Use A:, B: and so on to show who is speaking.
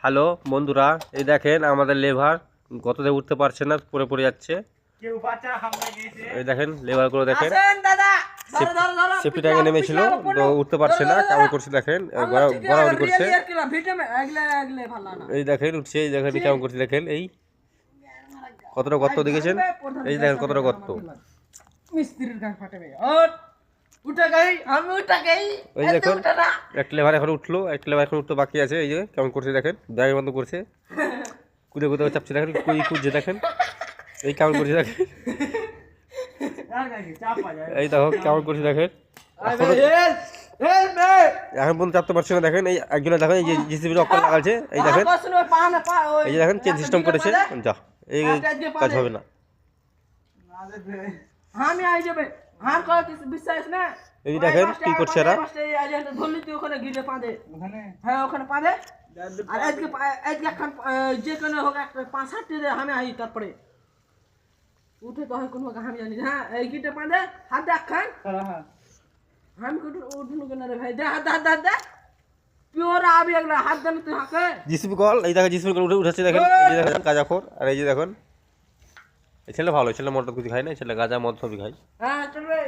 A: Hello বন্ধুরা, এই দেখেন আমাদের লেভার গততে উঠতে পারছে না, পড়ে পড়ে যাচ্ছে। এই দেখেন লেভার গুলো দেখেন, সেফটি ট্যাঙ্কে নেমেছিল তো উঠতে পারছে না, কেমন করছে দেখেন, গড়াগড়ি করছে। এই দেখেন উঠছে, এই দেখেন কেমন করছে দেখেন, এই কতটা গর্ত দেখেছেন, এই দেখেন কতটা গর্ত। এই দেখুন একটা লেভার এখন উঠলো, একটা লেভার এখন উঠতে বাকি আছে। এই যে কেমন করছে দেখেন, ব্যাগের বন্ধ করছে, কুদে কুদে চাপছে দেখেন, কুই কুদছে দেখেন, এই কেমন করছে দেখেন, এই দেখো কেমন করছে দেখেন। এখন পর্যন্ত চাপতে পারছে না দেখেন। এই একজনে দেখেন, এই যে জিসিবির অক্কল লাগাচ্ছে, এই দেখেন, এই যে দেখেন চেন সিস্টেম করেছে। যা এই কাজ হবে না। এই যে দেখেন কি করছে এরা।
B: তারপরে উঠে তো হয় কোনো আমি জানি। হ্যাঁ এই গিটে পাঁদে হাত দেখ খান। আমি উঠুন কেন রে ভাই, দে হাত হাত হাত দে পিওর আবি এগুলা হাত দেন তুই হাকে
A: জিসিবি কল। এই দেখেন জিসিবি কল উঠেছে দেখেন, এই যে দেখেন গাঁজাখোর। আর এই যে দেখেন এই ছেলে ভালো, ছেলে মদ কিছু খায় না, ছেলে গাঁজা মদ সবই খায়।
B: হ্যাঁ চলবে।